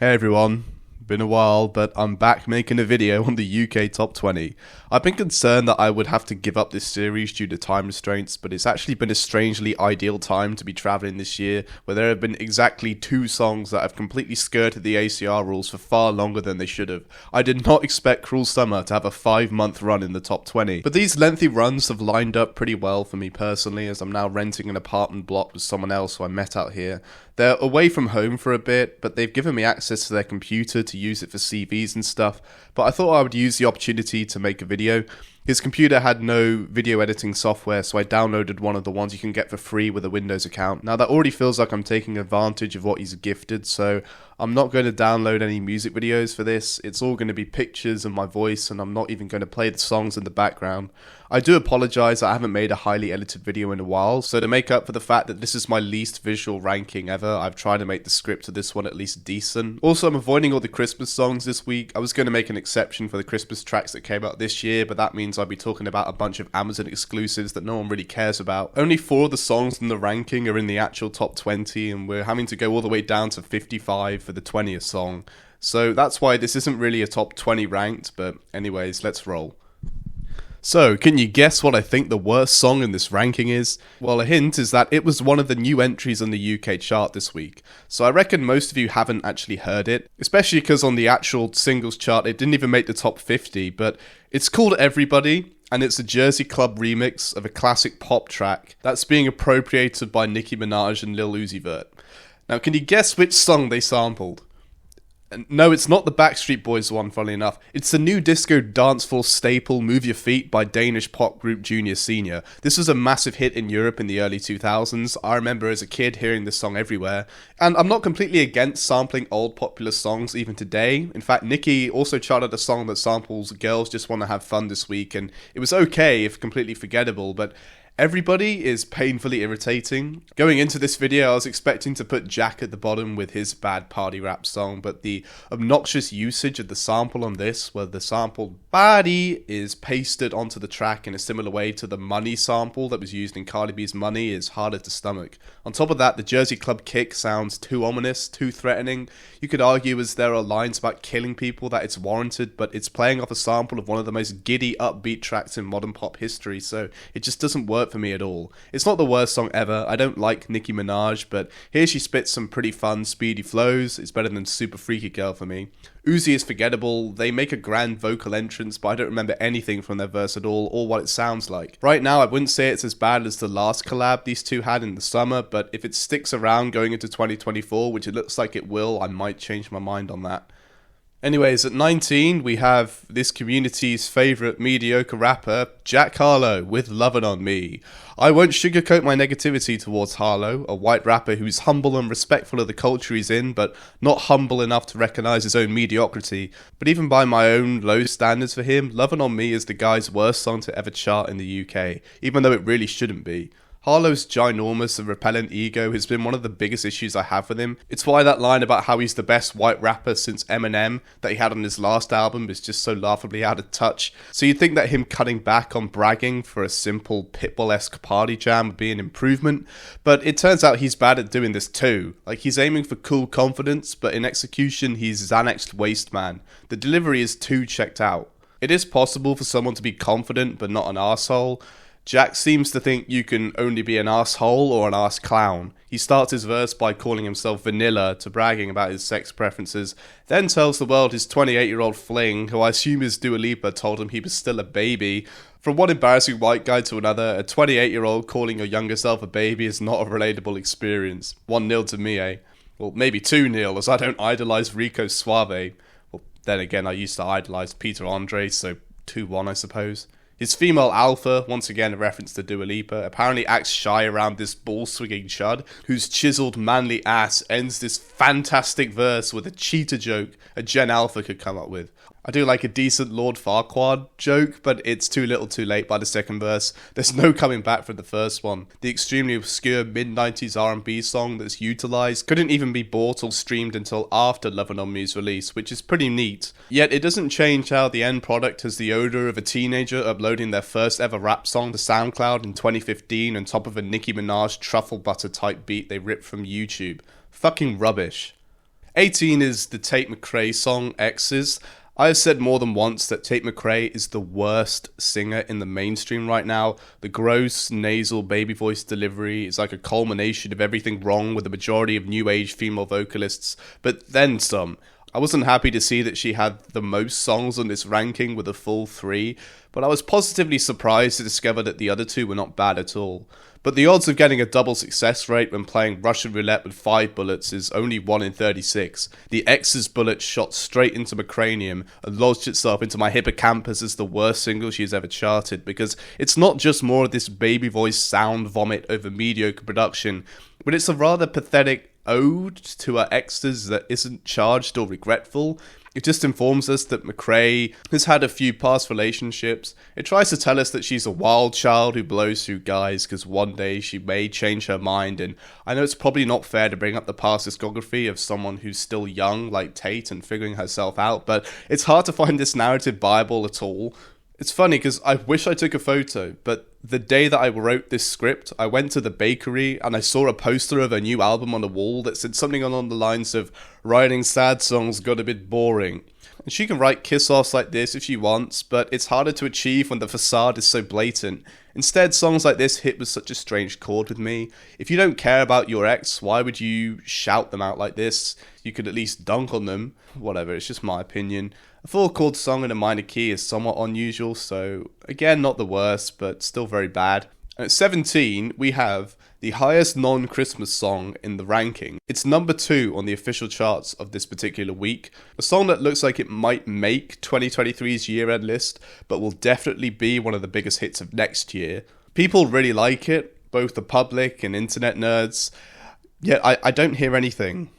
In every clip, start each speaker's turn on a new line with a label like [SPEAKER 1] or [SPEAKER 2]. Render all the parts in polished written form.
[SPEAKER 1] Hey everyone, been a while, but I'm back making a video on the UK Top 20. I've been concerned that I would have to give up this series due to time restraints, but it's actually been a strangely ideal time to be travelling this year, where there have been exactly 2 songs that have completely skirted the ACR rules for far longer than they should have. I did not expect Cruel Summer to have a 5-month run in the top 20, but these lengthy runs have lined up pretty well for me personally, as I'm now renting an apartment block with someone else who I met out here. They're away from home for a bit, but they've given me access to their computer to use it for CVs and stuff, but I thought I would use the opportunity to make a video. His computer had no video editing software, so I downloaded one of the ones you can get for free with a Windows account. Now that already feels like I'm taking advantage of what he's gifted, so I'm not going to download any music videos for this. It's all going to be pictures and my voice, and I'm not even going to play the songs in the background. I do apologise, I haven't made a highly edited video in a while, so to make up for the fact that this is my least visual ranking ever, I've tried to make the script of this one at least decent. Also, I'm avoiding all the Christmas songs this week. I was going to make an exception for the Christmas tracks that came out this year, but that means I'll be talking about a bunch of Amazon exclusives that no one really cares about. Only 4 of the songs in the ranking are in the actual top 20, and we're having to go all the way down to 55 for the 20th song. So that's why this isn't really a top 20 ranked, but anyways, let's roll. So, can you guess what I think the worst song in this ranking is? Well, a hint is that it was one of the new entries on the UK chart this week, so I reckon most of you haven't actually heard it, especially because on the actual singles chart it didn't even make the top 50, but it's called Everybody, and it's a Jersey Club remix of a classic pop track that's being appropriated by Nicki Minaj and Lil Uzi Vert. Now, can you guess which song they sampled? No, it's not the Backstreet Boys one, funnily enough. It's the new disco dancefloor staple Move Your Feet by Danish pop group Junior Senior. This was a massive hit in Europe in the early 2000s. I remember as a kid hearing this song everywhere. And I'm not completely against sampling old popular songs even today. In fact, Nicki also charted a song that samples Girls Just Wanna Have Fun this week, and it was okay if completely forgettable, but Everybody is painfully irritating. Going into this video, I was expecting to put Jack at the bottom with his bad party rap song, but the obnoxious usage of the sample on this, where the sampled body is pasted onto the track in a similar way to the Money sample that was used in Cardi B's Money, is harder to stomach. On top of that, the Jersey Club kick sounds too ominous, too threatening. You could argue as there are lines about killing people that it's warranted, but it's playing off a sample of one of the most giddy, upbeat tracks in modern pop history, so it just doesn't work for me at all. It's not the worst song ever. I don't like Nicki Minaj, but here she spits some pretty fun, speedy flows. It's better than Super Freaky Girl for me. Uzi is forgettable. They make a grand vocal entrance, but I don't remember anything from their verse at all, or what it sounds like. Right now, I wouldn't say it's as bad as the last collab these two had in the summer, but if it sticks around going into 2024, which it looks like it will, I might change my mind on that. Anyways, at 19, we have this community's favourite mediocre rapper, Jack Harlow, with Lovin' On Me. I won't sugarcoat my negativity towards Harlow, a white rapper who's humble and respectful of the culture he's in, but not humble enough to recognise his own mediocrity. But even by my own low standards for him, Lovin' On Me is the guy's worst song to ever chart in the UK, even though it really shouldn't be. Harlow's ginormous and repellent ego has been one of the biggest issues I have with him. It's why that line about how he's the best white rapper since Eminem that he had on his last album is just so laughably out of touch. So you'd think that him cutting back on bragging for a simple Pitbull-esque party jam would be an improvement, but it turns out he's bad at doing this too. Like, he's aiming for cool confidence, but in execution he's Xanaxed waste man. The delivery is too checked out. It is possible for someone to be confident but not an arsehole. Jack seems to think you can only be an asshole or an ass clown. He starts his verse by calling himself vanilla to bragging about his sex preferences, then tells the world his 28-year-old fling, who I assume is Dua Lipa, told him he was still a baby. From one embarrassing white guy to another, a 28-year-old calling your younger self a baby is not a relatable experience. 1-0 to me, eh? Well, maybe 2-0, as I don't idolise Rico Suave. Well, then again, I used to idolise Peter Andre, so 2-1, I suppose. His female alpha, once again a reference to Dua Lipa, apparently acts shy around this ball-swinging chud, whose chiseled manly ass ends this fantastic verse with a cheetah joke a Gen Alpha could come up with. I do like a decent Lord Farquaad joke, but it's too little too late by the second verse. There's no coming back from the first one. The extremely obscure mid-90s R&B song that's utilised couldn't even be bought or streamed until after Lovin' On Me's release, which is pretty neat. Yet it doesn't change how the end product has the odour of a teenager uploading their first ever rap song to SoundCloud in 2015 on top of a Nicki Minaj truffle butter type beat they ripped from YouTube. Fucking rubbish. 18 is the Tate McRae song, X's. I have said more than once that Tate McRae is the worst singer in the mainstream right now. The gross, nasal baby voice delivery is like a culmination of everything wrong with the majority of new age female vocalists, but then some. I wasn't happy to see that she had the most songs on this ranking with a full 3, but I was positively surprised to discover that the other 2 were not bad at all. But the odds of getting a double success rate when playing Russian roulette with 5 bullets is only 1 in 36. The X's bullet shot straight into my cranium and lodged itself into my hippocampus as the worst single she has ever charted, because it's not just more of this baby voice sound vomit over mediocre production, but it's a rather pathetic ode to her exes that isn't charged or regretful. It just informs us that McRae has had a few past relationships. It tries to tell us that she's a wild child who blows through guys because one day she may change her mind, and I know it's probably not fair to bring up the past discography of someone who's still young like Tate and figuring herself out, but it's hard to find this narrative viable at all. It's funny because I wish I took a photo, but the day that I wrote this script, I went to the bakery and I saw a poster of a new album on the wall that said something along the lines of, "Writing sad songs got a bit boring." And she can write kiss-offs like this if she wants, but it's harder to achieve when the facade is so blatant. Instead, songs like this hit with such a strange chord with me. If you don't care about your ex, why would you shout them out like this? You could at least dunk on them. Whatever, it's just my opinion. A 4-chord song in a minor key is somewhat unusual, so again, not the worst, but still very bad. And at 17, we have the highest non-Christmas song in the ranking. It's number 2 on the official charts of this particular week. A song that looks like it might make 2023's year-end list, but will definitely be one of the biggest hits of next year. People really like it, both the public and internet nerds, yet I don't hear anything.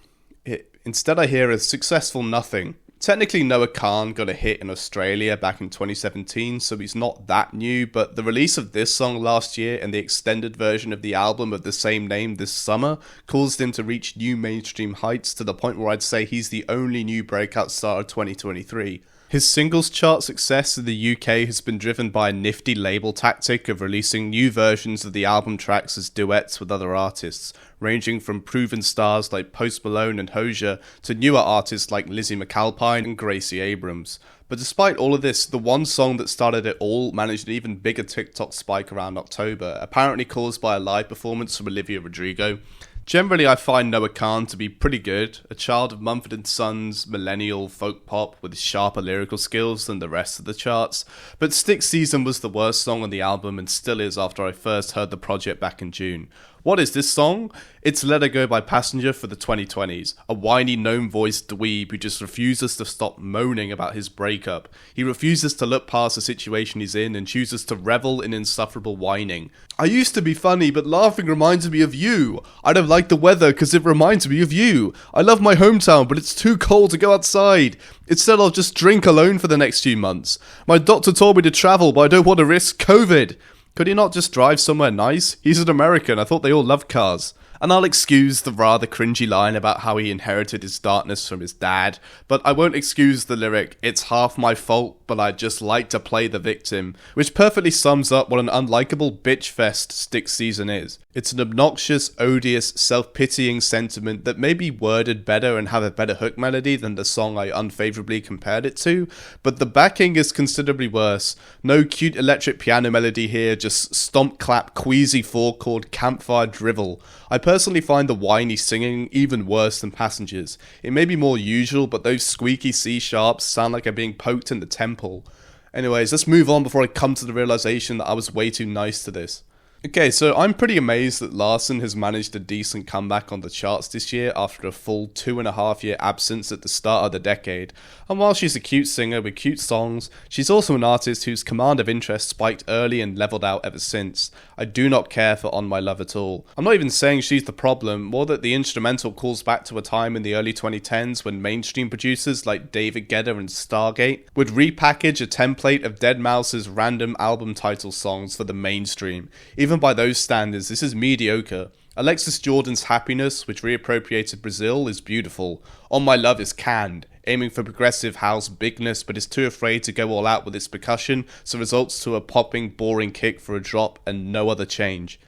[SPEAKER 1] Instead I hear a successful nothing. Technically, Noah Kahan got a hit in Australia back in 2017, so he's not that new, but the release of this song last year and the extended version of the album of the same name this summer caused him to reach new mainstream heights to the point where I'd say he's the only new breakout star of 2023. His singles chart success in the UK has been driven by a nifty label tactic of releasing new versions of the album tracks as duets with other artists, ranging from proven stars like Post Malone and Hozier to newer artists like Lizzie McAlpine and Gracie Abrams. But despite all of this, the one song that started it all managed an even bigger TikTok spike around October, apparently caused by a live performance from Olivia Rodrigo. Generally, I find Noah Kahan to be pretty good, a child of Mumford & Sons millennial folk pop with sharper lyrical skills than the rest of the charts, but Stick Season was the worst song on the album and still is after I first heard the project back in June. What is this song? It's Let Her Go by Passenger for the 2020s, a whiny gnome-voiced dweeb who just refuses to stop moaning about his breakup. He refuses to look past the situation he's in and chooses to revel in insufferable whining. I used to be funny, but laughing reminds me of you. I don't like the weather because it reminds me of you. I love my hometown, but it's too cold to go outside. Instead, I'll just drink alone for the next few months. My doctor told me to travel, but I don't want to risk COVID. Could he not just drive somewhere nice? He's an American, I thought they all loved cars. And I'll excuse the rather cringy line about how he inherited his darkness from his dad, but I won't excuse the lyric, "It's half my fault, but I'd just like to play the victim," which perfectly sums up what an unlikable bitch fest Stick Season is. It's an obnoxious, odious, self-pitying sentiment that may be worded better and have a better hook melody than the song I unfavorably compared it to, but the backing is considerably worse. No cute electric piano melody here, just stomp-clap, queasy 4-chord campfire drivel. I personally find the whiny singing even worse than Passengers. It may be more usual, but those squeaky C-sharps sound like I'm being poked in the temple. Anyways, let's move on before I come to the realization that I was way too nice to this. Okay, so I'm pretty amazed that Larson has managed a decent comeback on the charts this year after a full 2.5-year absence at the start of the decade. And while she's a cute singer with cute songs, she's also an artist whose command of interest spiked early and leveled out ever since. I do not care for On My Love at all. I'm not even saying she's the problem, more that the instrumental calls back to a time in the early 2010s when mainstream producers like David Guetta and Stargate would repackage a template of deadmau5's random album title songs for the mainstream. Even by those standards, this is mediocre. Alexis Jordan's Happiness, which reappropriated Brazil, is beautiful. On My Love is canned, aiming for progressive house bigness but is too afraid to go all out with its percussion, so results to a popping, boring kick for a drop and no other change.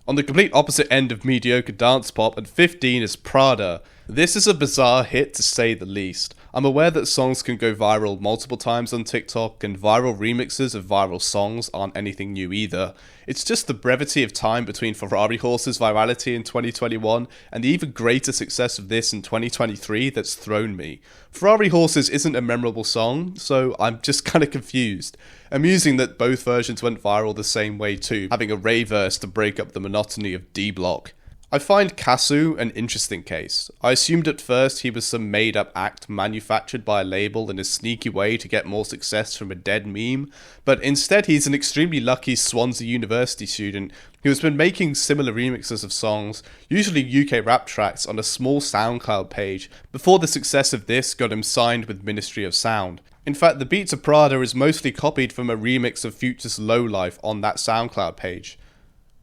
[SPEAKER 1] On the complete opposite end of mediocre dance pop, at 15 is Prada. This is a bizarre hit to say the least. I'm aware that songs can go viral multiple times on TikTok, and viral remixes of viral songs aren't anything new either. It's just the brevity of time between Ferrari Horse's virality in 2021 and the even greater success of this in 2023 that's thrown me. Ferrari Horses isn't a memorable song, so I'm just kind of confused. Amusing that both versions went viral the same way too, having a Ray verse to break up the monotony of D-Block. I find Kasu an interesting case. I assumed at first he was some made-up act manufactured by a label in a sneaky way to get more success from a dead meme, but instead he's an extremely lucky Swansea University student who has been making similar remixes of songs, usually UK rap tracks, on a small SoundCloud page before the success of this got him signed with Ministry of Sound. In fact, the beat to Prada is mostly copied from a remix of Future's Low Life on that SoundCloud page.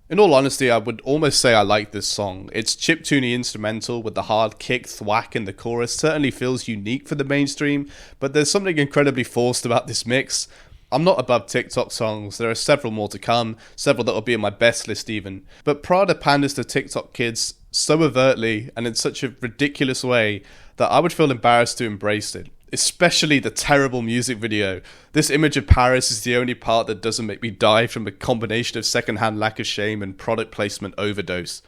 [SPEAKER 1] In all honesty, I would almost say I like this song. Its chiptune instrumental with the hard kick thwack in the chorus certainly feels unique for the mainstream, but there's something incredibly forced about this mix. I'm not above TikTok songs, there are several more to come, several that will be on my best list even, but Prada panders to TikTok kids so overtly and in such a ridiculous way that I would feel embarrassed to embrace it. Especially the terrible music video. This image of Paris is the only part that doesn't make me die from a combination of secondhand lack of shame and product placement overdose.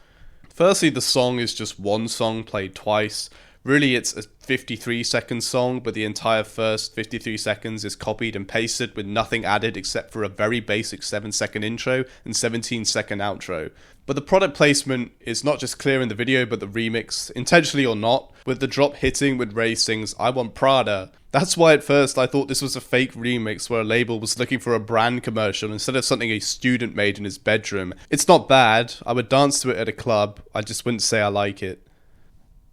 [SPEAKER 1] Firstly, the song is just one song played twice. Really, it's a 53-second song, but the entire first 53 seconds is copied and pasted with nothing added except for a very basic 7-second intro and 17-second outro. But the product placement is not just clear in the video, but the remix, intentionally or not, with the drop hitting when Ray sings, "I want Prada." That's why at first I thought this was a fake remix where a label was looking for a brand commercial instead of something a student made in his bedroom. It's not bad, I would dance to it at a club, I just wouldn't say I like it.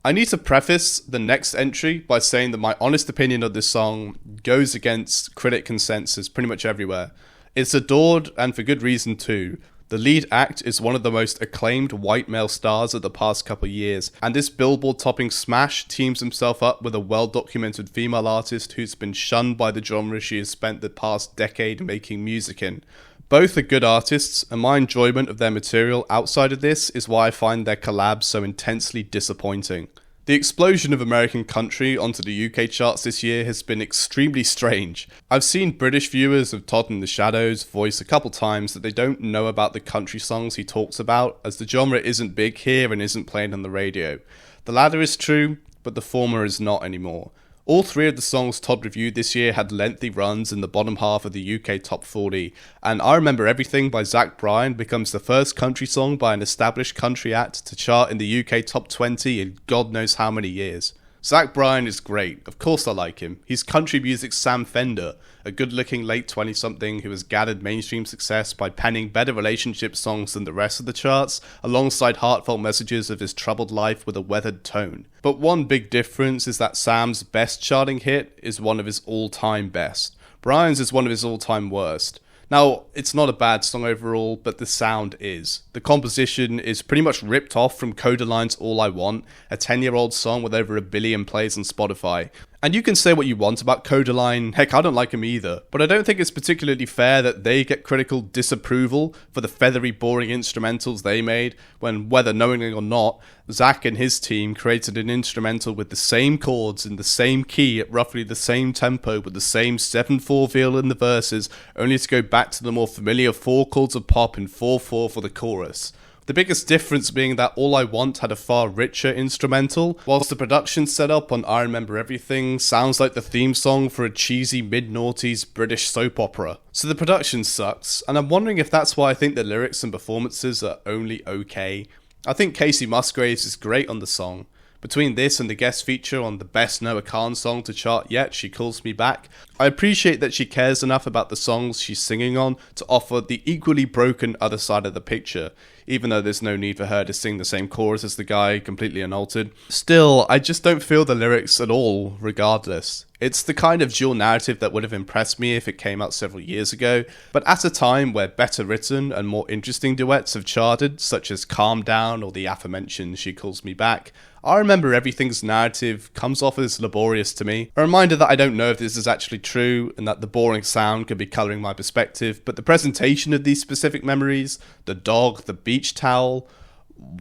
[SPEAKER 1] I need to preface the next entry by saying that my honest opinion of this song goes against critic consensus pretty much everywhere. It's adored, and for good reason too. The lead act is one of the most acclaimed white male stars of the past couple years, and this Billboard-topping smash teams himself up with a well-documented female artist who's been shunned by the genre she has spent the past decade making music in. Both are good artists, and my enjoyment of their material outside of this is why I find their collabs so intensely disappointing. The explosion of American country onto the UK charts this year has been extremely strange. I've seen British viewers of Todd in the Shadows voice a couple times that they don't know about the country songs he talks about, as the genre isn't big here and isn't played on the radio. The latter is true, but the former is not anymore. All three of the songs Todd reviewed this year had lengthy runs in the bottom half of the UK Top 40, and I Remember Everything by Zach Bryan becomes the first country song by an established country act to chart in the UK Top 20 in God knows how many years. Zach Bryan is great, of course I like him. He's country music's Sam Fender, a good-looking late 20-something who has gathered mainstream success by penning better relationship songs than the rest of the charts, alongside heartfelt messages of his troubled life with a weathered tone. But one big difference is that Sam's best charting hit is one of his all-time best. Bryan's is one of his all-time worst. Now, it's not a bad song overall, but the sound is. The composition is pretty much ripped off from Kodaline's All I Want, a 10-year-old song with over 1 billion plays on Spotify. And you can say what you want about Kodaline, heck I don't like him either, but I don't think it's particularly fair that they get critical disapproval for the feathery boring instrumentals they made, when whether knowingly or not, Zach and his team created an instrumental with the same chords in the same key at roughly the same tempo with the same 7/4 feel in the verses, only to go back to the more familiar 4 chords of pop in 4/4 for the chorus. The biggest difference being that All I Want had a far richer instrumental, whilst the production setup on I Remember Everything sounds like the theme song for a cheesy mid-noughties British soap opera. So the production sucks, and I'm wondering if that's why I think the lyrics and performances are only okay. I think Casey Musgraves is great on the song. Between this and the guest feature on the best Noah Khan song to chart yet, She Calls Me Back, I appreciate that she cares enough about the songs she's singing on to offer the equally broken other side of the picture, even though there's no need for her to sing the same chorus as the guy, completely unaltered. Still, I just don't feel the lyrics at all, regardless. It's the kind of dual narrative that would have impressed me if it came out several years ago, but at a time where better written and more interesting duets have charted, such as Calm Down or the aforementioned She Calls Me Back, I Remember Everything's narrative comes off as laborious to me. A reminder that I don't know if this is actually true and that the boring sound could be colouring my perspective, but the presentation of these specific memories, the dog, the beach towel,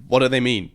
[SPEAKER 1] what do they mean?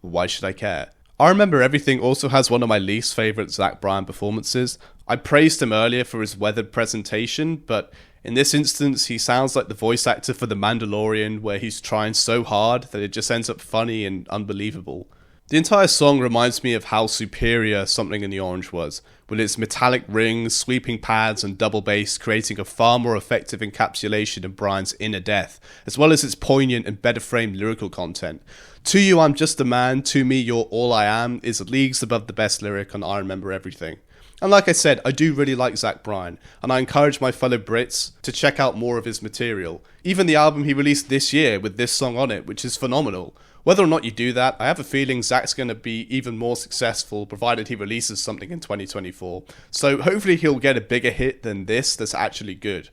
[SPEAKER 1] Why should I care? I Remember Everything also has one of my least favourite Zach Bryan performances. I praised him earlier for his weathered presentation, but in this instance, he sounds like the voice actor for The Mandalorian, where he's trying so hard that it just ends up funny and unbelievable. The entire song reminds me of how superior Something in the Orange was, with its metallic rings, sweeping pads, and double bass creating a far more effective encapsulation of Bryan's inner death, as well as its poignant and better framed lyrical content. To You I'm Just a Man, To Me You're All I Am is leagues above the best lyric on I Remember Everything. And like I said, I do really like Zach Bryan, and I encourage my fellow Brits to check out more of his material. Even the album he released this year with this song on it, which is phenomenal. Whether or not you do that, I have a feeling Zach's going to be even more successful provided he releases something in 2024. So hopefully he'll get a bigger hit than this that's actually good.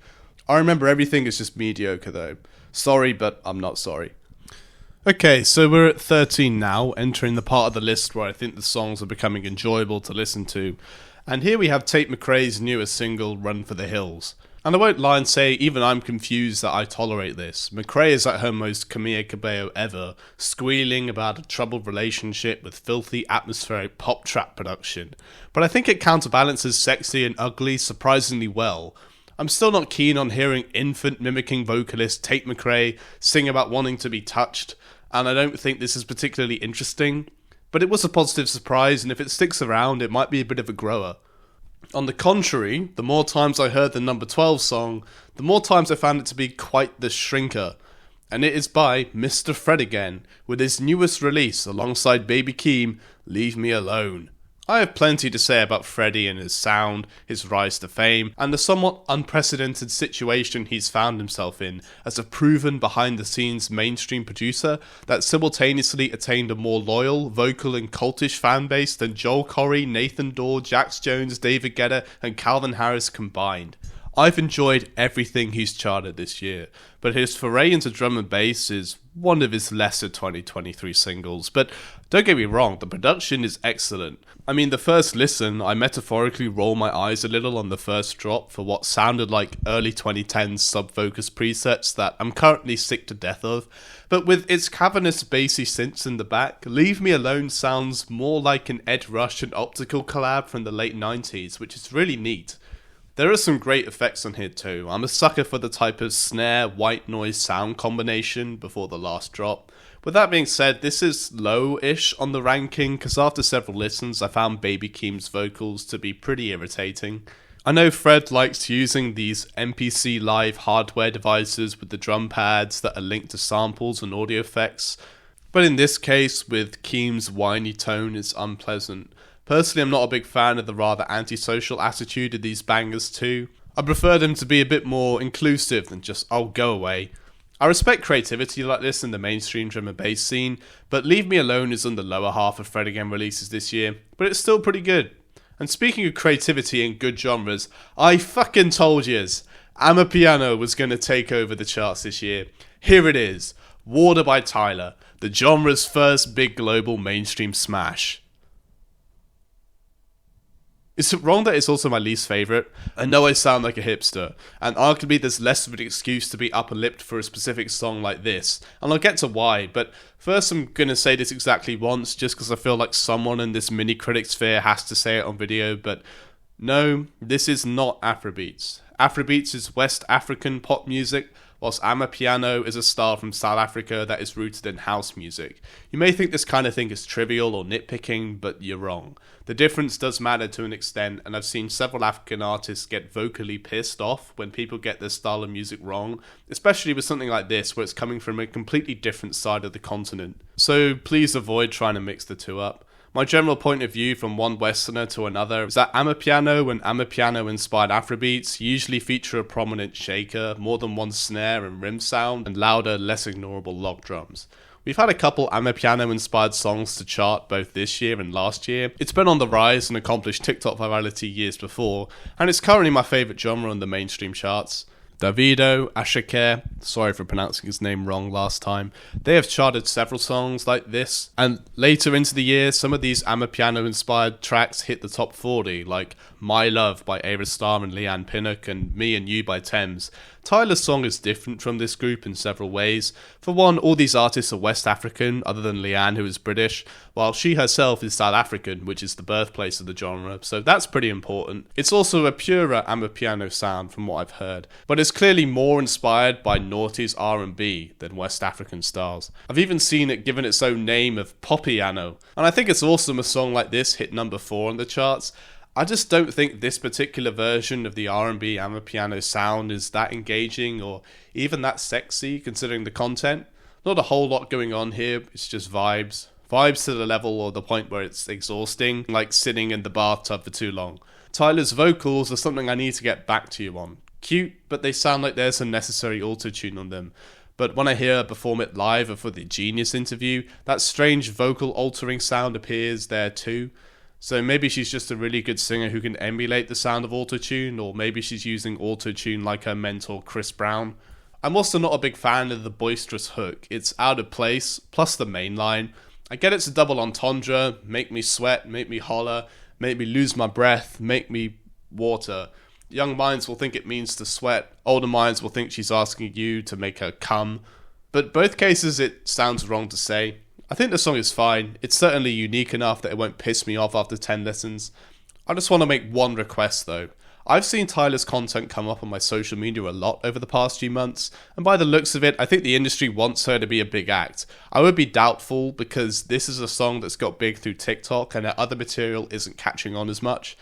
[SPEAKER 1] I Remember Everything is just mediocre though. Sorry, but I'm not sorry. Okay, so we're at 13 now, entering the part of the list where I think the songs are becoming enjoyable to listen to. And here we have Tate McRae's newest single, Run for the Hills. And I won't lie and say even I'm confused that I tolerate this. McRae is at her most Camilla Cabello ever, squealing about a troubled relationship with filthy atmospheric pop trap production. But I think it counterbalances sexy and ugly surprisingly well. I'm still not keen on hearing infant mimicking vocalist Tate McRae sing about wanting to be touched, and I don't think this is particularly interesting. But it was a positive surprise, and if it sticks around, it might be a bit of a grower. On the contrary, the more times I heard the number 12 song, the more times I found it to be quite the shrinker. And it is by Mr. Fred again, with his newest release alongside Baby Keem, Leave Me Alone. I have plenty to say about Freddie and his sound, his rise to fame, and the somewhat unprecedented situation he's found himself in as a proven behind-the-scenes mainstream producer that simultaneously attained a more loyal, vocal and cultish fanbase than Joel Corry, Nathan Dorr, Jax Jones, David Guetta and Calvin Harris combined. I've enjoyed everything he's charted this year, but his foray into drum and bass is one of his lesser 2023 singles. But don't get me wrong, the production is excellent. I mean, the first listen, I metaphorically roll my eyes a little on the first drop for what sounded like early 2010s sub-focus presets that I'm currently sick to death of. But with its cavernous bassy synths in the back, Leave Me Alone sounds more like an Ed Rush and Optical collab from the late 90s, which is really neat. There are some great effects on here too. I'm a sucker for the type of snare, white noise sound combination before the last drop. With that being said, this is low-ish on the ranking because after several listens I found Baby Keem's vocals to be pretty irritating. I know Fred likes using these MPC Live hardware devices with the drum pads that are linked to samples and audio effects, but in this case with Keem's whiny tone it's unpleasant. Personally, I'm not a big fan of the rather antisocial attitude of these bangers too. I prefer them to be a bit more inclusive than just, oh, go away. I respect creativity like this in the mainstream drum and bass scene, but Leave Me Alone is on the lower half of Fred Again releases this year, but it's still pretty good. And speaking of creativity and good genres, I fucking told yous, Amapiano was going to take over the charts this year. Here it is, Water by Tyler, the genre's first big global mainstream smash. Is it wrong that it's also my least favourite? I know I sound like a hipster, and arguably there's less of an excuse to be upper-lipped for a specific song like this, and I'll get to why, but first I'm gonna say this exactly once, just because I feel like someone in this mini-critic sphere has to say it on video, but no, this is not Afrobeats. Afrobeats is West African pop music, whilst Amapiano is a style from South Africa that is rooted in house music. You may think this kind of thing is trivial or nitpicking, but you're wrong. The difference does matter to an extent, and I've seen several African artists get vocally pissed off when people get their style of music wrong, especially with something like this where it's coming from a completely different side of the continent. So please avoid trying to mix the two up. My general point of view from one Westerner to another is that Amapiano and Amapiano-inspired Afrobeats usually feature a prominent shaker, more than one snare and rim sound, and louder, less ignorable log drums. We've had a couple Amapiano-inspired songs to chart both this year and last year. It's been on the rise and accomplished TikTok virality years before, and it's currently my favourite genre on the mainstream charts. Davido, Ashake, sorry for pronouncing his name wrong last time, they have charted several songs like this, and later into the year, some of these Amapiano-inspired tracks hit the top 40, like My Love by Ayra Starr and Leanne Pinnock, and Me and You by Thames. Tyler's song is different from this group in several ways. For one, all these artists are West African, other than Leanne, who is British, while she herself is South African, which is the birthplace of the genre, so that's pretty important. It's also a purer Amapiano sound from what I've heard, but it's clearly more inspired by noughties R&B than West African styles. I've even seen it given its own name of Popiano, and I think it's awesome a song like this hit number 4 on the charts. I just don't think this particular version of the R&B Amapiano sound is that engaging or even that sexy considering the content. Not a whole lot going on here, it's just vibes. Vibes to the level or the point where it's exhausting, like sitting in the bathtub for too long. Tyler's vocals are something I need to get back to you on. Cute, but they sound like there's some necessary auto-tune on them. But when I hear her perform it live or for the Genius interview, that strange vocal altering sound appears there too. So maybe she's just a really good singer who can emulate the sound of autotune, or maybe she's using autotune like her mentor Chris Brown. I'm also not a big fan of the boisterous hook. It's out of place, plus the main line. I get it's a double entendre, make me sweat, make me holler, make me lose my breath, make me water. Young minds will think it means to sweat, older minds will think she's asking you to make her come. But both cases it sounds wrong to say. I think the song is fine. It's certainly unique enough that it won't piss me off after 10 listens. I just want to make one request though. I've seen Tyler's content come up on my social media a lot over the past few months, and by the looks of it, I think the industry wants her to be a big act. I would be doubtful because this is a song that's got big through TikTok and her other material isn't catching on as much.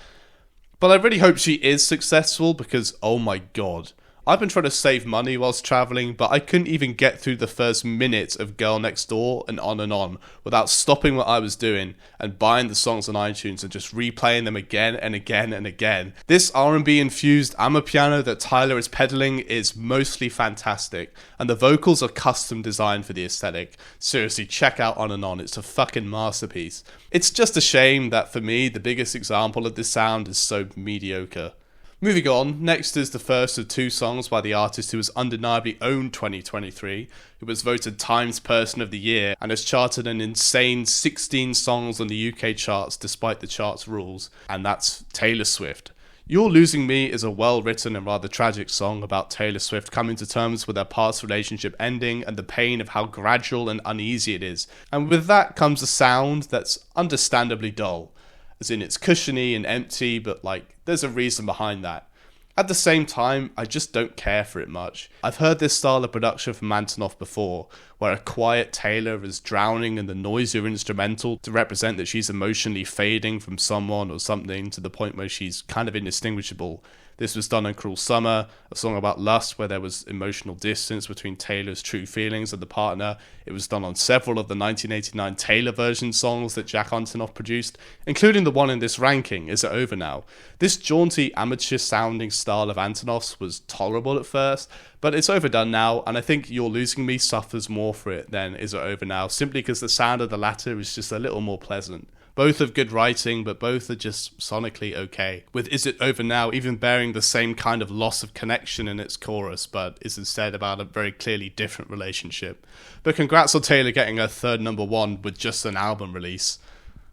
[SPEAKER 1] But I really hope she is successful because, oh my god, I've been trying to save money whilst travelling, but I couldn't even get through the first minute of Girl Next Door and on without stopping what I was doing and buying the songs on iTunes and just replaying them again and again and again. This R&B infused Amapiano that Tyler is peddling is mostly fantastic, and the vocals are custom designed for the aesthetic. Seriously, check out On, it's a fucking masterpiece. It's just a shame that for me, the biggest example of this sound is so mediocre. Moving on, next is the first of 2 songs by the artist who has undeniably owned 2023, who was voted Times Person of the Year and has charted an insane 16 songs on the UK charts despite the chart's rules, and that's Taylor Swift. You're Losing Me is a well-written and rather tragic song about Taylor Swift coming to terms with her past relationship ending and the pain of how gradual and uneasy it is, and with that comes a sound that's understandably dull. As in, it's cushiony and empty, but there's a reason behind that. At the same time, I just don't care for it much. I've heard this style of production from Antonoff before, where a quiet Taylor is drowning in the noisier instrumental to represent that she's emotionally fading from someone or something to the point where she's kind of indistinguishable. This was done on Cruel Summer, a song about lust where there was emotional distance between Taylor's true feelings and the partner. It was done on several of the 1989 Taylor version songs that Jack Antonoff produced, including the one in this ranking, Is It Over Now? This jaunty, amateur-sounding style of Antonoff's was tolerable at first, but it's overdone now, and I think You're Losing Me suffers more for it than Is It Over Now, simply because the sound of the latter is just a little more pleasant. Both have good writing, but both are just sonically okay. With Is It Over Now even bearing the same kind of loss of connection in its chorus, but is instead about a very clearly different relationship. But congrats on Taylor getting her 3rd number 1 with just an album release.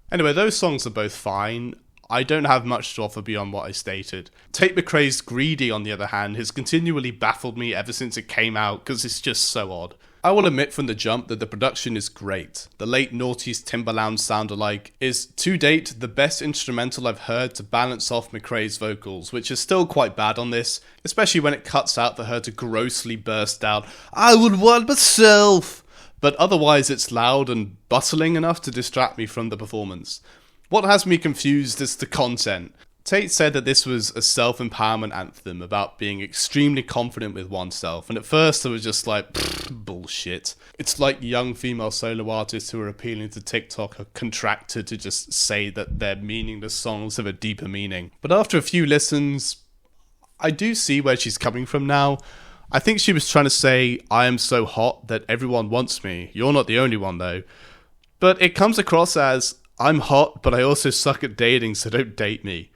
[SPEAKER 1] Anyway, those songs are both fine. I don't have much to offer beyond what I stated. Tate McRae's Greedy, on the other hand, has continually baffled me ever since it came out because it's just so odd. I will admit from the jump that the production is great. The late noughties Timberland sound alike is, to date, the best instrumental I've heard to balance off McRae's vocals, which is still quite bad on this, especially when it cuts out for her to grossly burst out, "I would want myself!" But otherwise it's loud and bustling enough to distract me from the performance. What has me confused is the content. Tate said that this was a self-empowerment anthem about being extremely confident with oneself, and at first I was just like, bullshit. It's like young female solo artists who are appealing to TikTok are contracted to just say that their meaningless songs have a deeper meaning. But after a few listens, I do see where she's coming from now. I think she was trying to say, I am so hot that everyone wants me. You're not the only one though. But it comes across as, I'm hot, but I also suck at dating, so don't date me.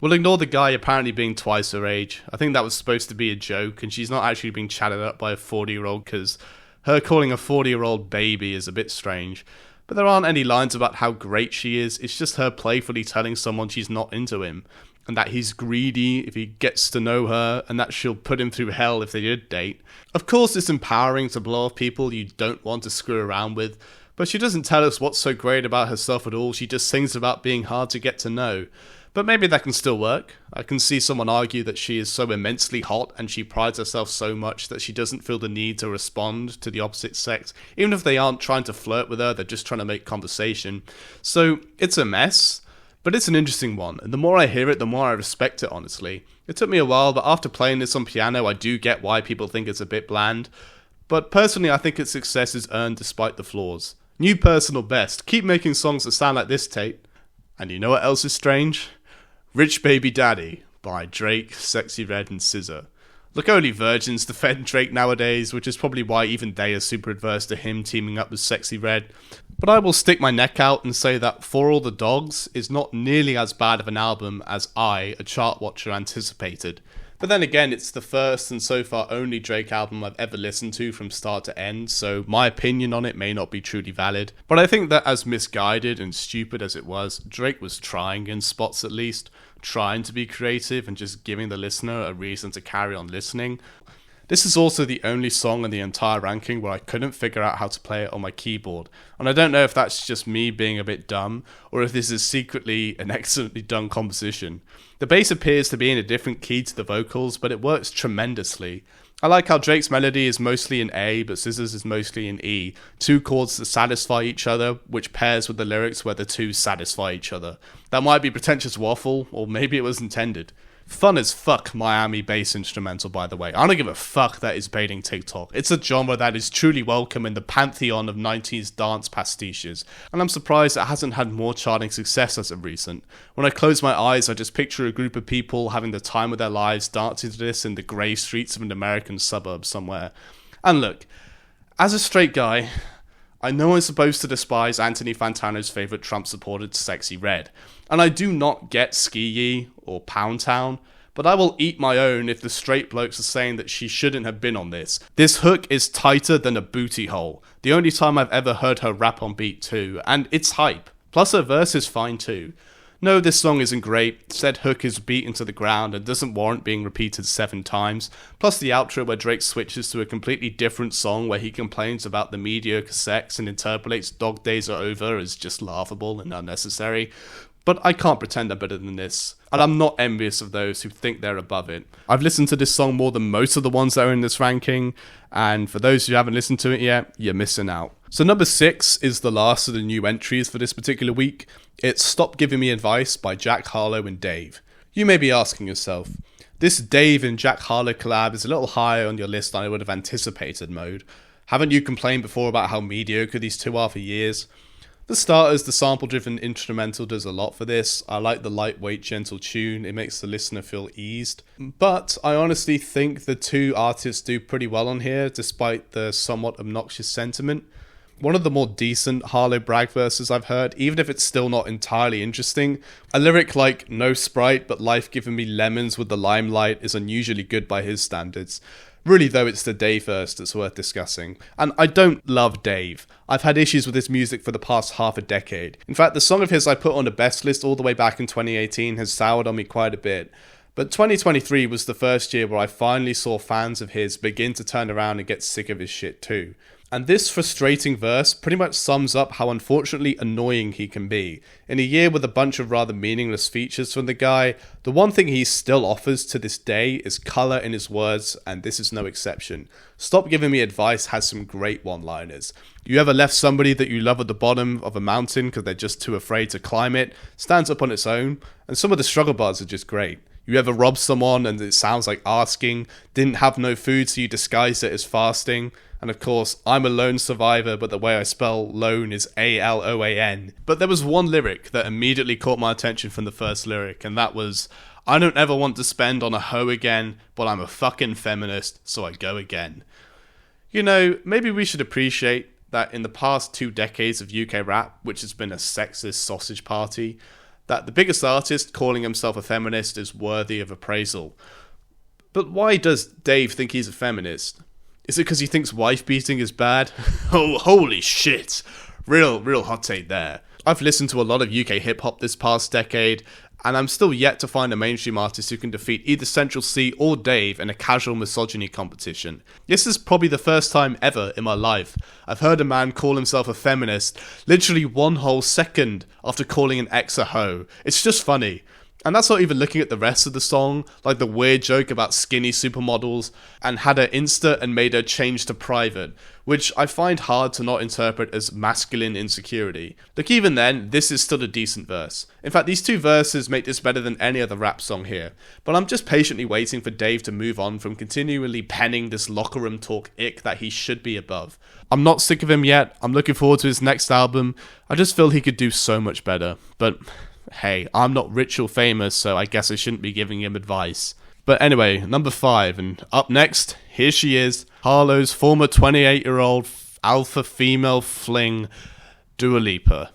[SPEAKER 1] We'll ignore the guy apparently being twice her age. I think that was supposed to be a joke, and she's not actually being chatted up by a 40-year-old, because her calling a 40-year-old baby is a bit strange. But there aren't any lines about how great she is, it's just her playfully telling someone she's not into him, and that he's greedy if he gets to know her, and that she'll put him through hell if they did date. Of course it's empowering to blow off people you don't want to screw around with, but she doesn't tell us what's so great about herself at all, she just sings about being hard to get to know. But maybe that can still work. I can see someone argue that she is so immensely hot and she prides herself so much that she doesn't feel the need to respond to the opposite sex. Even if they aren't trying to flirt with her, they're just trying to make conversation. So it's a mess, but it's an interesting one. And the more I hear it, the more I respect it, honestly. It took me a while, but after playing this on piano, I do get why people think it's a bit bland. But personally, I think its success is earned despite the flaws. New personal best. Keep making songs that sound like this, Tate. And you know what else is strange? Rich Baby Daddy by Drake, Sexy Red and SZA. Look, only virgins defend Drake nowadays, which is probably why even they are super adverse to him teaming up with Sexy Red. But I will stick my neck out and say that For All the Dogs is not nearly as bad of an album as I, a chart watcher, anticipated. But then again, it's the first and so far only Drake album I've ever listened to from start to end, so my opinion on it may not be truly valid. But I think that as misguided and stupid as it was, Drake was trying in spots at least, trying to be creative and just giving the listener a reason to carry on listening. This is also the only song in the entire ranking where I couldn't figure out how to play it on my keyboard, and I don't know if that's just me being a bit dumb, or if this is secretly an excellently done composition. The bass appears to be in a different key to the vocals, but it works tremendously. I like how Drake's melody is mostly in A, but SZA's is mostly in E, two chords that satisfy each other, which pairs with the lyrics where the two satisfy each other. That might be pretentious waffle, or maybe it was intended. Fun as fuck Miami bass instrumental, by the way. I don't give a fuck that is baiting TikTok. It's a genre that is truly welcome in the pantheon of 90s dance pastiches, and I'm surprised it hasn't had more charting success as of recent. When I close my eyes, I just picture a group of people having the time of their lives dancing to this in the grey streets of an American suburb somewhere. And look, as a straight guy, I know I'm supposed to despise Anthony Fantano's favourite Trump supporter, Sexy Red, and I do not get Ski Yee or Pound Town, but I will eat my own if the straight blokes are saying that she shouldn't have been on this. This hook is tighter than a booty hole, the only time I've ever heard her rap on beat too, and it's hype. Plus her verse is fine too. No, this song isn't great, said hook is beaten to the ground and doesn't warrant being repeated 7 times, plus the outro where Drake switches to a completely different song where he complains about the mediocre sex and interpolates Dog Days Are Over is just laughable and unnecessary. But I can't pretend I'm better than this, and I'm not envious of those who think they're above it. I've listened to this song more than most of the ones that are in this ranking, and for those who haven't listened to it yet, you're missing out. So number 6 is the last of the new entries for this particular week. It's Stop Giving Me Advice by Jack Harlow and Dave. You may be asking yourself, this Dave and Jack Harlow collab is a little higher on your list than I would have anticipated, Mode. Haven't you complained before about how mediocre these two are for years? For starters, the sample-driven instrumental does a lot for this. I like the lightweight, gentle tune. It makes the listener feel eased. But I honestly think the two artists do pretty well on here, despite the somewhat obnoxious sentiment. One of the more decent Harlow brag verses I've heard, even if it's still not entirely interesting. A lyric like, "No Sprite, but life giving me lemons with the limelight" is unusually good by his standards. Really though, it's the Dave verse that's worth discussing. And I don't love Dave. I've had issues with his music for the past half a decade. In fact, the song of his I put on a best list all the way back in 2018 has soured on me quite a bit. But 2023 was the first year where I finally saw fans of his begin to turn around and get sick of his shit too. And this frustrating verse pretty much sums up how unfortunately annoying he can be. In a year with a bunch of rather meaningless features from the guy, the one thing he still offers to this day is colour in his words, and this is no exception. Stop Giving Me Advice has some great one-liners. You ever left somebody that you love at the bottom of a mountain because they're just too afraid to climb it? Stands up on its own, and some of the struggle bars are just great. You ever robbed someone and it sounds like asking? Didn't have no food so you disguised it as fasting? And of course, I'm a lone survivor, but the way I spell lone is A-L-O-A-N. But there was one lyric that immediately caught my attention from the first lyric, and that was, "I don't ever want to spend on a hoe again, but I'm a fucking feminist, so I go again." You know, maybe we should appreciate that in the past 2 decades of UK rap, which has been a sexist sausage party, that the biggest artist calling himself a feminist is worthy of appraisal. But why does Dave think he's a feminist? Is it because he thinks wife beating is bad? Oh, holy shit. Real hot take there. I've listened to a lot of UK hip-hop this past decade, and I'm still yet to find a mainstream artist who can defeat either Central C or Dave in a casual misogyny competition. This is probably the first time ever in my life I've heard a man call himself a feminist literally 1 whole second after calling an ex a hoe. It's just funny. And that's not even looking at the rest of the song, like the weird joke about skinny supermodels, and had her Insta and made her change to private, which I find hard to not interpret as masculine insecurity. Look, even then, this is still a decent verse. In fact, these 2 verses make this better than any other rap song here, but I'm just patiently waiting for Dave to move on from continually penning this locker room talk ick that he should be above. I'm not sick of him yet, I'm looking forward to his next album, I just feel he could do so much better, but hey, I'm not rich or famous, so I guess I shouldn't be giving him advice. But anyway, number 5, and up next, here she is, Harlow's former 28-year-old alpha female fling, Dua Lipa.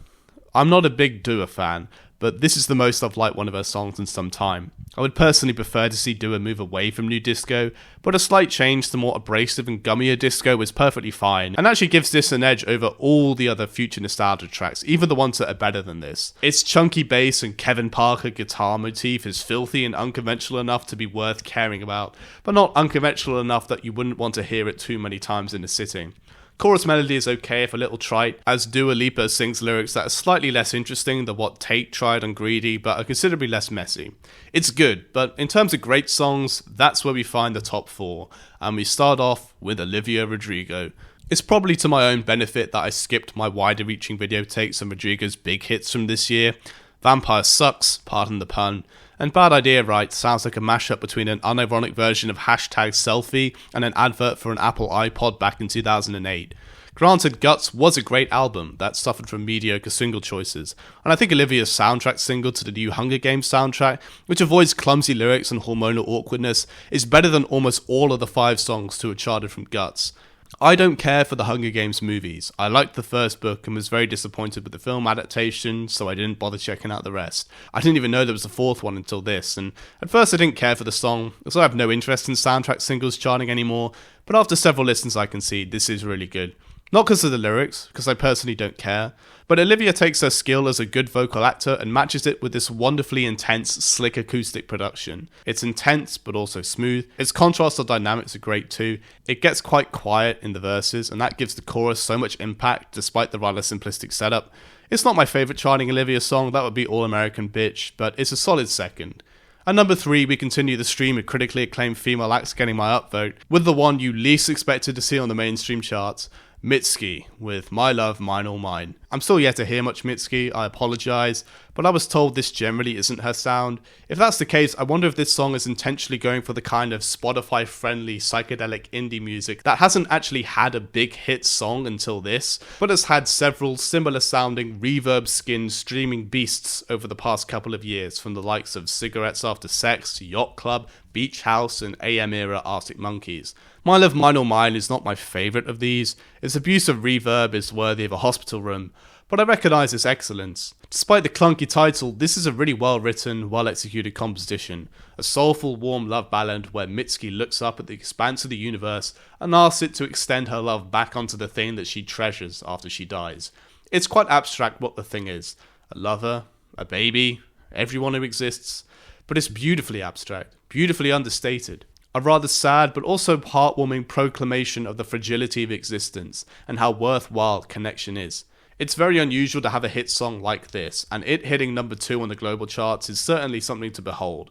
[SPEAKER 1] I'm not a big Dua fan, but this is the most I've liked one of her songs in some time. I would personally prefer to see Dua move away from new disco, but a slight change to more abrasive and gummier disco is perfectly fine, and actually gives this an edge over all the other future nostalgia tracks, even the ones that are better than this. Its chunky bass and Kevin Parker guitar motif is filthy and unconventional enough to be worth caring about, but not unconventional enough that you wouldn't want to hear it too many times in a sitting. Chorus melody is okay if a little trite, as Dua Lipa sings lyrics that are slightly less interesting than what Tate tried on Greedy, but are considerably less messy. It's good, but in terms of great songs, that's where we find the top 4, and we start off with Olivia Rodrigo. It's probably to my own benefit that I skipped my wider reaching video takes on Rodrigo's big hits from this year. Vampire Sucks, pardon the pun, and Bad Idea Right sounds like a mashup between an unironic version of #selfie and an advert for an Apple iPod back in 2008. Granted, Guts was a great album that suffered from mediocre single choices, and I think Olivia's soundtrack single to the new Hunger Games soundtrack, which avoids clumsy lyrics and hormonal awkwardness, is better than almost all of the 5 songs to have charted from Guts. I don't care for the Hunger Games movies. I liked the first book and was very disappointed with the film adaptation, so I didn't bother checking out the rest. I didn't even know there was a 4th one until this, and at first I didn't care for the song, so I have no interest in soundtrack singles charting anymore, but after several listens I can see this is really good. Not because of the lyrics, because I personally don't care, but Olivia takes her skill as a good vocal actor and matches it with this wonderfully intense, slick acoustic production. It's intense, but also smooth. Its contrast or dynamics are great too. It gets quite quiet in the verses, and that gives the chorus so much impact despite the rather simplistic setup. It's not my favourite charting Olivia song, that would be All American Bitch, but it's a solid second. At number 3, we continue the stream of critically acclaimed female acts getting my upvote, with the one you least expected to see on the mainstream charts, Mitski, with My Love, Mine All Mine. I'm still yet to hear much Mitski, I apologise, but I was told this generally isn't her sound. If that's the case, I wonder if this song is intentionally going for the kind of Spotify-friendly psychedelic indie music that hasn't actually had a big hit song until this, but has had several similar-sounding, reverb-skinned streaming beasts over the past couple of years, from the likes of Cigarettes After Sex, Yacht Club, Beach House, and AM-era Arctic Monkeys. My Love, Mine All Mine is not my favourite of these. Its abuse of reverb is worthy of a hospital room, but I recognise its excellence. Despite the clunky title, this is a really well-written, well-executed composition. A soulful, warm love ballad where Mitski looks up at the expanse of the universe and asks it to extend her love back onto the thing that she treasures after she dies. It's quite abstract what the thing is. A lover, a baby, everyone who exists. But it's beautifully abstract, beautifully understated. A rather sad but also heartwarming proclamation of the fragility of existence and how worthwhile connection is. It's very unusual to have a hit song like this, and it hitting number 2 on the global charts is certainly something to behold.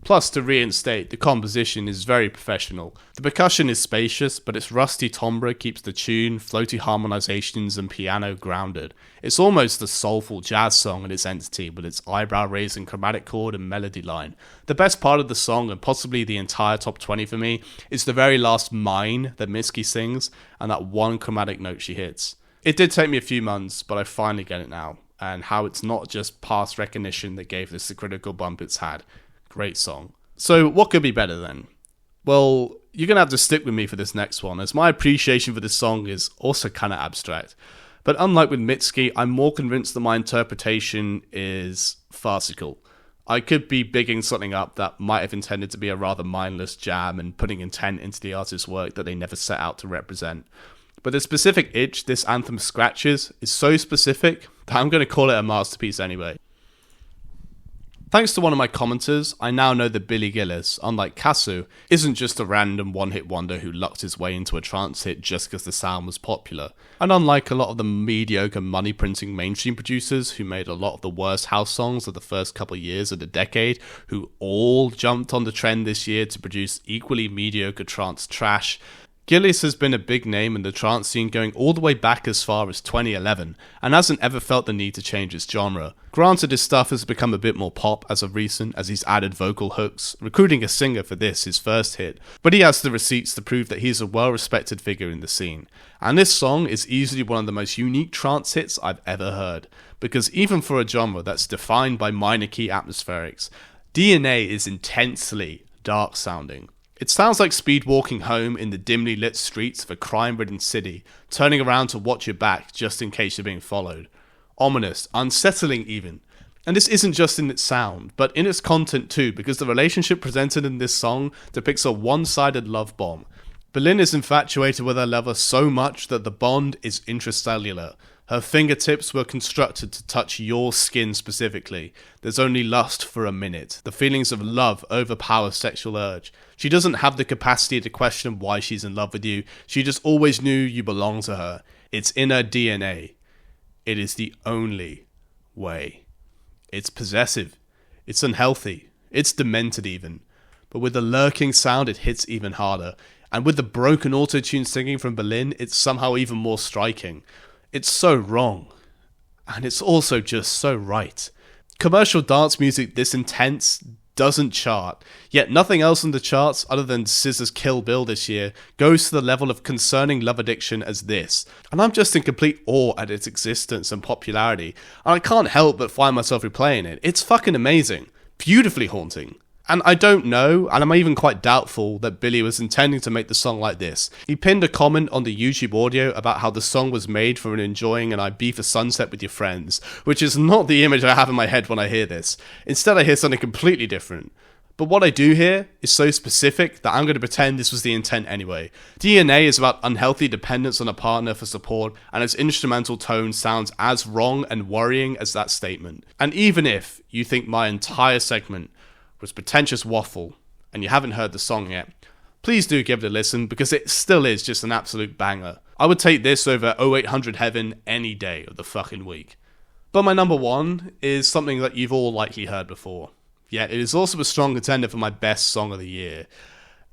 [SPEAKER 1] Plus, to reinstate, the composition is very professional. The percussion is spacious, but its rusty timbre keeps the tune, floaty harmonizations, and piano grounded. It's almost a soulful jazz song in its entity, with its eyebrow-raising chromatic chord and melody line. The best part of the song, and possibly the entire top 20 for me, is the very last mine that Mitski sings, and that one chromatic note she hits. It did take me a few months, but I finally get it now, and how it's not just past recognition that gave this the critical bump it's had. Great song. So what could be better then? Well, you're going to have to stick with me for this next one, as my appreciation for this song is also kind of abstract. But unlike with Mitski, I'm more convinced that my interpretation is farcical. I could be bigging something up that might have intended to be a rather mindless jam and putting intent into the artist's work that they never set out to represent. But the specific itch this anthem scratches is so specific that I'm going to call it a masterpiece anyway. Thanks to one of my commenters, I now know that Billy Gillus, unlike Kasu, isn't just a random one-hit wonder who lucked his way into a trance hit just because the sound was popular. And unlike a lot of the mediocre money-printing mainstream producers who made a lot of the worst house songs of the first couple of years of the decade, who all jumped on the trend this year to produce equally mediocre trance trash, Gillus has been a big name in the trance scene going all the way back as far as 2011, and hasn't ever felt the need to change its genre. Granted, his stuff has become a bit more pop as of recent, as he's added vocal hooks, recruiting a singer for this, his first hit, but he has the receipts to prove that he's a well-respected figure in the scene. And this song is easily one of the most unique trance hits I've ever heard, because even for a genre that's defined by minor key atmospherics, DNA is intensely dark sounding. It sounds like speed walking home in the dimly lit streets of a crime-ridden city, turning around to watch your back just in case you're being followed. Ominous, unsettling even. And this isn't just in its sound, but in its content too, because the relationship presented in this song depicts a one-sided love bomb. Berlin is infatuated with her lover so much that the bond is intracellular. Her fingertips were constructed to touch your skin specifically. There's only lust for a minute. The feelings of love overpower sexual urge. She doesn't have the capacity to question why she's in love with you. She just always knew you belonged to her. It's in her DNA. It is the only way. It's possessive. It's unhealthy. It's demented even. But with the lurking sound, it hits even harder. And with the broken auto-tune singing from Berlin, it's somehow even more striking. It's so wrong, and it's also just so right. Commercial dance music this intense doesn't chart, yet nothing else on the charts other than SZA's Kill Bill this year goes to the level of concerning love addiction as this, and I'm just in complete awe at its existence and popularity, and I can't help but find myself replaying it. It's fucking amazing, beautifully haunting. And I don't know, and I'm even quite doubtful that Billy was intending to make the song like this. He pinned a comment on the YouTube audio about how the song was made for enjoying an Ibiza sunset with your friends, which is not the image I have in my head when I hear this. Instead I hear something completely different. But what I do hear is so specific that I'm going to pretend this was the intent anyway. DNA is about unhealthy dependence on a partner for support, and its instrumental tone sounds as wrong and worrying as that statement. And even if you think my entire segment was pretentious waffle, and you haven't heard the song yet, please do give it a listen, because it still is just an absolute banger. I would take this over 0800 Heaven any day of the fucking week. But my number one is something that you've all likely heard before. Yet it is also a strong contender for my best song of the year.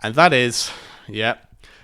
[SPEAKER 1] And that is,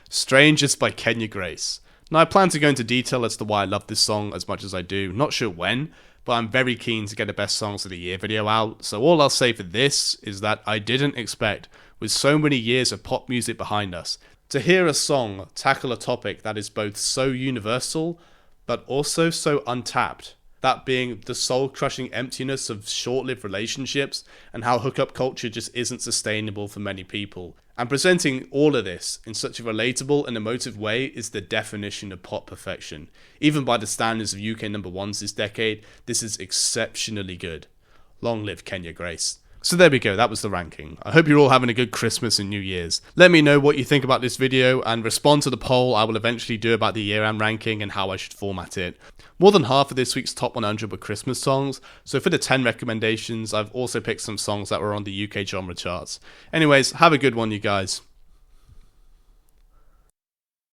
[SPEAKER 1] Strangers by Kenya Grace. Now I plan to go into detail as to why I love this song as much as I do, not sure when, but I'm very keen to get a Best Songs of the Year video out, so all I'll say for this is that I didn't expect, with so many years of pop music behind us, to hear a song tackle a topic that is both so universal, but also so untapped. That being the soul-crushing emptiness of short-lived relationships, and how hookup culture just isn't sustainable for many people. And presenting all of this in such a relatable and emotive way is the definition of pop perfection. Even by the standards of UK number ones this decade, this is exceptionally good. Long live Kenya Grace. So there we go, that was the ranking. I hope you're all having a good Christmas and New Year's. Let me know what you think about this video and respond to the poll I will eventually do about the year-end ranking and how I should format it. More than half of this week's top 100 were Christmas songs, so for the 10 recommendations, I've also picked some songs that were on the UK genre charts. Anyways, have a good one, you guys.